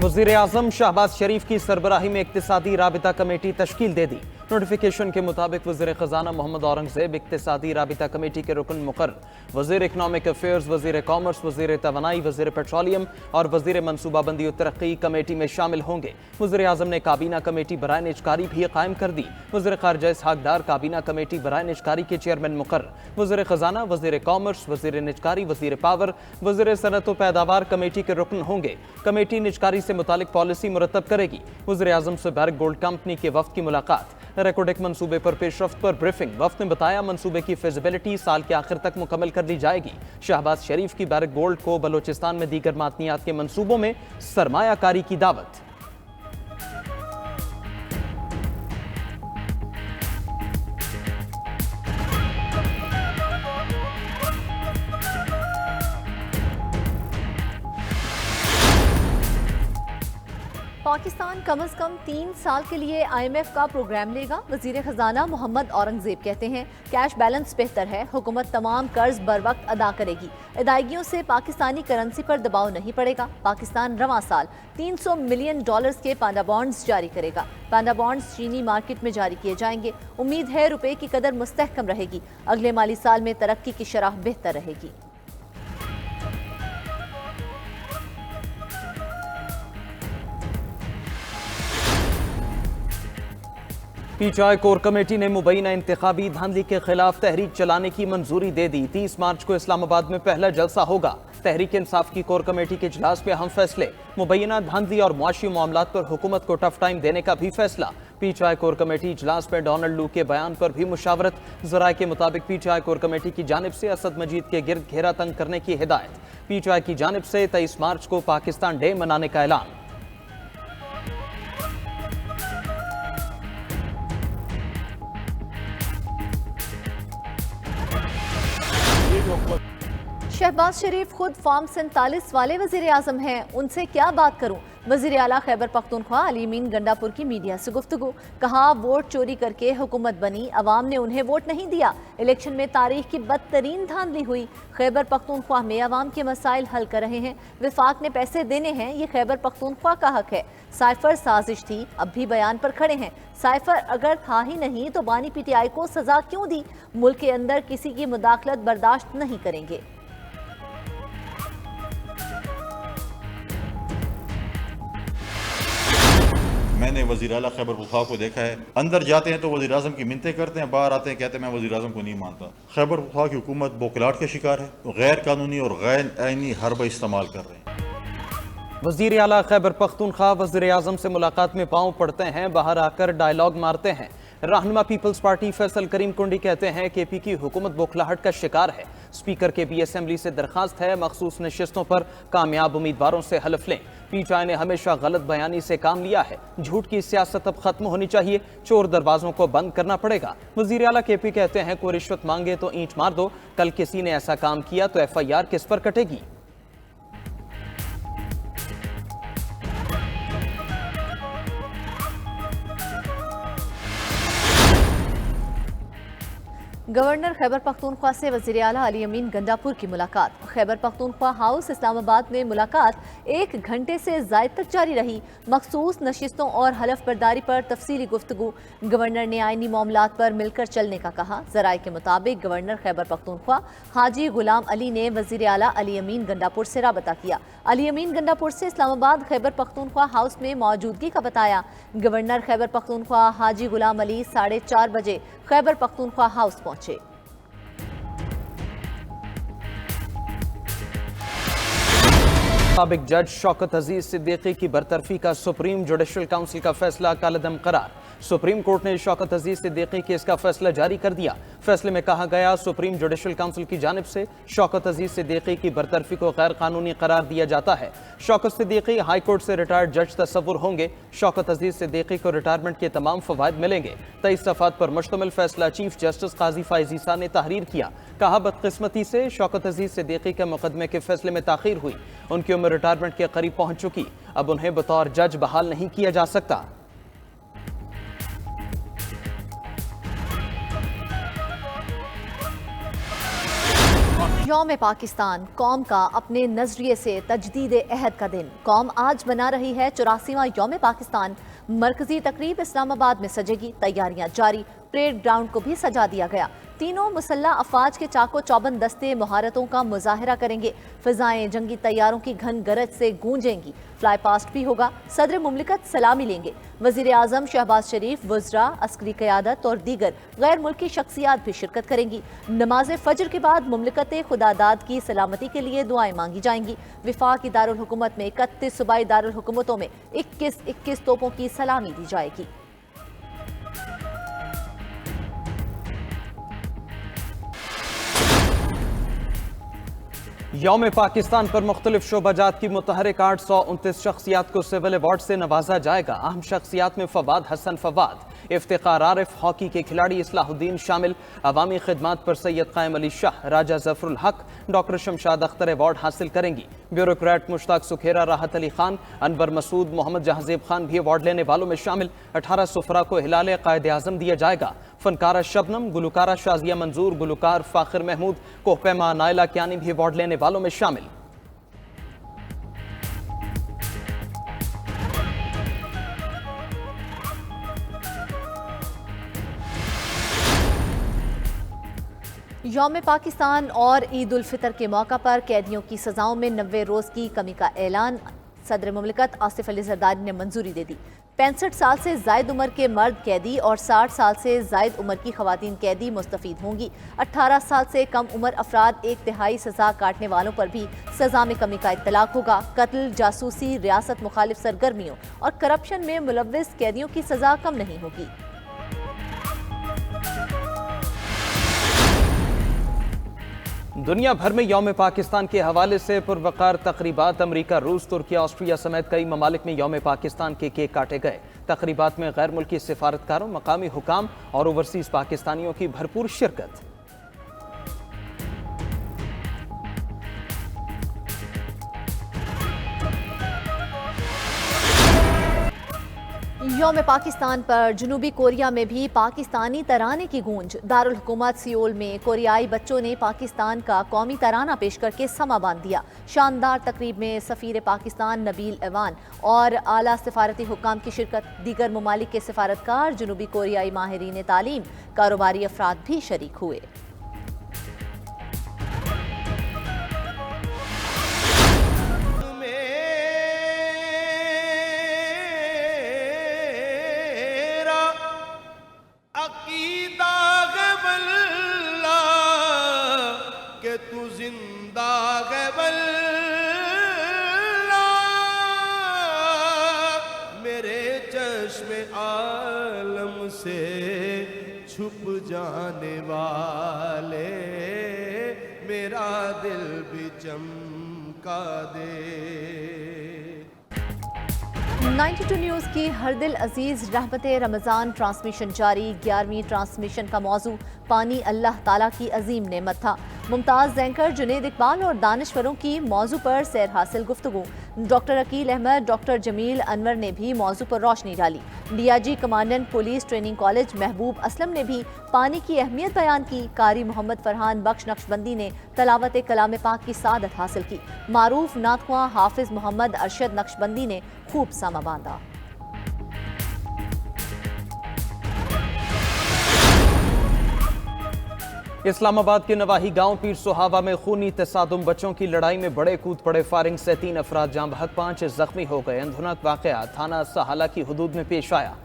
वज़ीर आज़म शहबाज शरीफ की सरबराही में इक्तिसादी राबिता कमेटी तश्कील दे दी। नोटिफिकेशन के मुताबिक वज़ीर ख़जाना मोहम्मद औरंगज़ेब इक्तिसादी राबिता कमेटी के रुकन मुकर्रर। वज़ीर इकनॉमिक अफेयर्स, वज़ीर कॉमर्स, वज़ीर तवानाई, वज़ीर पेट्रोलियम और वज़ीर मनसूबाबंदी और तरक्की कमेटी में शामिल होंगे। वज़ीर आज़म ने काबीना कमेटी बराए निजकारी भी कायम कर दी। वज़ीर ख़ारजा इसहाक़ डार काबीना कमेटी बराए निजकारी के चेयरमैन मुकर्रर। वज़ीर ख़जाना, वज़ीर कॉमर्स, वज़ीर निजकारी, वज़ीर पावर, वज़ीर सनअत व पैदावार कमेटी के रुकन होंगे। कमेटी निजकारी से मुतालिक पॉलिसी मुरतब करेगी। वज़ीर आज़म से बैरक गोल्ड कंपनी के वफ्द की मुलाकात, रेकोडेक मंसूबे पर पेशरफ्त पर ब्रीफिंग। वफ्द ने बताया मंसूबे की फिजिबिलिटी साल के आखिर तक मुकम्मल कर ली जाएगी। शहबाज शरीफ की बैरक गोल्ड को बलोचिस्तान में दीगर मादनियात के मंसूबों में सरमायाकारी की दावत। पाकिस्तान कम से कम 3 साल के लिए IMF का प्रोग्राम लेगा। वजीर खजाना मोहम्मद औरंगजेब कहते हैं कैश बैलेंस बेहतर है, हुकूमत तमाम कर्ज बर वक्त अदा करेगी। अदायगियों से पाकिस्तानी करेंसी पर दबाव नहीं पड़ेगा। पाकिस्तान रवां साल $300 मिलियन के पांडा बॉन्ड्स जारी करेगा। पांडा बॉन्ड्स चीनी मार्केट में जारी किए जाएंगे। उम्मीद है रुपए की कदर मुस्तहकम रहेगी। अगले माली साल में तरक्की की शरह बेहतर रहेगी। PTI कोर कमेटी ने मुबैना इंतखाबी धांधली के खिलाफ तहरीक चलाने की मंजूरी दे दी। 30 मार्च को इस्लामाबाद में पहला जलसा होगा। तहरीक इंसाफ की कोर कमेटी के इजलास में अहम फैसले, मुबैना धांधली और मुआशी मामलात पर हुकूमत को टफ टाइम देने का भी फैसला। PTI कोर कमेटी इजलास में डोनाल्ड लू के बयान पर भी मुशावरत। जराए के मुताबिक PTI कोर कमेटी की जानिब से असद मजीद के गिर्द घेरा तंग करने की हिदायत। PTI की जानिब से 23 मार्च को पाकिस्तान डे मनाने का ऐलान। शहबाज शरीफ खुद फॉर्म 47 वाले वजीर आजम हैं, उनसे क्या बात करूं। वजीर आला खैबर पख्तूनख्वा अली अमीन गंडापुर की मीडिया से गुफ्तगू, कहा वोट चोरी करके हुकूमत बनी, अवाम ने उन्हें वोट नहीं दिया। इलेक्शन में तारीख की बदतरीन धांधली हुई। खैबर पख्तूनख्वा में अवाम के मसाइल हल कर रहे हैं। विफाक ने पैसे देने हैं, ये खैबर पख्तूनख्वा का हक है। साइफर साजिश थी, अब भी बयान पर खड़े हैं। साइफर अगर था ही नहीं तो बानी PTI को सजा क्यों दी। मुल्क के अंदर किसी की मुदाखलत बर्दाश्त नहीं करेंगे। मैंने वज़ीर आला खैबर पख्तूनख्वा को देखा है, अंदर जाते हैं तो वज़ीर आज़म की मिन्नतें करते हैं, बाहर आते हैं कहते हैं मैं वज़ीर आज़म को नहीं मानता। खैबर पख्तूनख्वा की हुकूमत बौखलाहट का शिकार है, गैर कानूनी और गैर आईनी हरबा इस्तेमाल कर रहे हैं। वज़ीर आला खैबर पख्तूनख्वा वज़ीर आज़म से मुलाकात में पाँव पड़ते हैं, बाहर आकर डायलॉग मारते हैं। रहनुमा पीपल्स पार्टी फैसल करीम कुंडी कहते हैं KP की हुकूमत बौखलाहट का शिकार है। स्पीकर के भी असेंबली से दरखास्त है मखसूस नशिस्तों पर कामयाब उम्मीदवारों से हलफ लें। PTI ने हमेशा गलत बयानी से काम लिया है, झूठ की सियासत अब खत्म होनी चाहिए, चोर दरवाजों को बंद करना पड़ेगा। वज़ीर आला KP कहते हैं कोई रिश्वत मांगे तो ईंट मार दो, कल किसी ने ऐसा काम किया तो FIR किस पर कटेगी। गवर्नर खैबर पख्तूनख्वा से वज़ीर आला अली अमीन गंडापुर की मुलाकात। खैबर पख्तूनख्वा हाउस इस्लामाबाद में मुलाकात 1 घंटे से ज़ायद तक जारी रही। मखसूस नशिस्तों और हलफ बर्दारी पर तफसीली गुफ्तगू। गवर्नर ने आइनी मामलात पर मिलकर चलने का कहा। ज़राए के मुताबिक गवर्नर खैबर पख्तूनख्वा हाजी गुलाम अली ने वज़ीर आला अली अमीन गंडापुर से राबता किया। अली अमीन गंडापुर से इस्लामाबाद खैबर पख्तूनख्वा हाउस में मौजूदगी का बताया। गवर्नर खैबर पख्तूनख्वा हाजी गुलाम अली 4:30 बजे खैबर पख्तूनख्वा हाउस पहुंचे। साबिक जज शौकत अजीज सिद्दीकी की बरतरफी का सुप्रीम जुडिशल काउंसिल का फैसला कलअदम करार। सुप्रीम कोर्ट ने शौकत अजीज सिद्दीकी केस का फैसला जारी कर दिया। फैसले में कहा गया सुप्रीम जुडिशल काउंसिल की जानिब से शौकत अजीज सिद्दीकी की बरतरफी को गैर कानूनी करार दिया जाता है। शौकत सिद्दीकी हाई कोर्ट से रिटायर्ड जज तस्वुर होंगे। शौकत अजीज सिद्दीकी को रिटायरमेंट के तमाम फवायद मिलेंगे। 23 सफ़ात पर मुश्तमिल फैसला चीफ जस्टिस काजी फाइज ईसा ने तहरीर किया। कहा बदकिस्मती से शौकत अजीज सिद्दीकी के मुकदमे के फैसले में ताखीर हुई। उनकी उम्र रिटायरमेंट के करीब पहुंच चुकी, अब उन्हें बतौर जज बहाल नहीं किया जा सकता। यौम पाकिस्तान कौम का अपने नजरिए से तजदीद अहद का दिन। कौम आज बना रही है 84वां यौम पाकिस्तान। मरकजी तकरीब इस्लामाबाद में सजेगी, तैयारियां जारी। परेड ग्राउंड को भी सजा दिया गया। तीनों मुसल्ला अफवाज के चाको चौबंद दस्ते महारतों का मुजाहरा करेंगे। फिजाएं जंगी तैयारों की घन गरज से गूंजेंगी। फ्लाई पास्ट भी होगा। सदर मुमलिकत सलामी लेंगे। वजीर आजम शहबाज शरीफ, वज़रा, अस्करी क़यादत और दीगर गैर मुल्की शख्सियात भी शिरकत करेंगी। नमाज फजर के बाद मुमलिकत खुदादाद की सलामती के लिए दुआएं मांगी जाएंगी। विफाकी दारुल हुकूमत में 31 सूबाई दारुल हुकूमतों में 21 तोपों की सलामी दी जाएगी। यौम पाकिस्तान पर मुख्तलिफ शोबाजात की मुतहरिक 829 शख्सियात को सिविल अवार्ड से नवाजा जाएगा। अहम शख्सियात में फवाद हसन फवाद, इफ्तिखार आरिफ, हॉकी के खिलाड़ी इस्लाहुद्दीन शामिल। अवामी खिदमात पर सैयद कायम अली शाह, राजा जफरुल हक, डॉक्टर शमशाद अख्तर अवार्ड हासिल करेंगी। ब्यूरोक्रेट मुश्ताक सुखेरा, राहत अली खान, अनवर मसूद, मोहम्मद जहाजेब खान भी अवार्ड लेने वालों में शामिल। 18 सुफरा को हिलाल कायद आजम दिया जाएगा। फनकारा शबनम, गुलकारा शाजिया मंजूर, गुलकार फाखिर महमूद, कोहपैमा नायला क्यानी भी अवार्ड लेने वालों में शामिल। यौम पाकिस्तान और ईद उल फितर के मौका पर कैदियों की सजाओं में 90 रोज की कमी का ऐलान। सदर मुमलिकत आसिफ अली जरदारी ने मंजूरी दे दी। 65 साल से जायद उम्र के मर्द कैदी और 60 साल से जायद उम्र की खवातीन कैदी मुस्तफीद होंगी। 18 साल से कम उम्र अफराद 1/3 सजा काटने वालों पर भी सजा में कमी का इत्तलाक होगा। कत्ल, जासूसी, रियासत मुखालिफ सरगर्मियों और करप्शन में मुलव्विस कैदियों की सजा कम नहीं होगी। दुनिया भर में यौम पाकिस्तान के हवाले से पुरवकार तकरीबात। अमरीका, रूस, तुर्की, ऑस्ट्रिया समेत कई ममालिक में यौम पाकिस्तान के केक काटे गए। तकरीबात में गैर मुल्की सिफारतकारों, मकामी हुकाम और ओवरसीज पाकिस्तानियों की भरपूर शिरकत। यौम पाकिस्तान पर जनूबी कोरिया में भी पाकिस्तानी तराने की गूंज। दारुल हुकूमत सियोल में कोरियाई बच्चों ने पाकिस्तान का कौमी तराना पेश करके समा बांध दिया। शानदार तकरीब में सफ़ीर पाकिस्तान नबील एवान और आला सिफारती हुकाम की शिरकत। दीगर ममालिक के सिफारतकार, जनूबी कोरियाई माहिरीन तालीम, कारोबारी अफराद भी शरीक हुए। तू जिंदा है वल्ला, मेरे चश्मे आलम से छुप जाने वाले, मेरा दिल भी चमका दे। 92 न्यूज़ की हर दिल अजीज रहमत रमज़ान ट्रांसमिशन जारी। 11वीं ट्रांसमिशन का मौजू पानी अल्लाह ताला की अजीम नेमत था। मुमताज़ एंकर जुनेद इकबाल और दानिश्वरों की मौजू पर सैर हासिल गुफ्तगू। डॉक्टर अकील अहमद, डॉक्टर जमील अनवर ने भी मौजू पर रोशनी डाली। DIG commandant police training college महबूब असलम ने भी पानी की अहमियत बयान की। कारी मोहम्मद फरहान बख्श नक्शबंदी ने तलावत कलाम पाक की सादत हासिल की। मारूफ नातख्वां हाफिज मोहम्मद अरशद नक्शबंदी ने खूब समा बांधा। इस्लामाबाद के नवाही गांव पीर सुहावा में खूनी तसादुम, बच्चों की लड़ाई में बड़े कूद पड़े। फायरिंग से 3 अफराद जाँ बहक, 5 जख्मी हो गए। अंधुनक वाकया थाना सहाला की हदूद में पेश आया।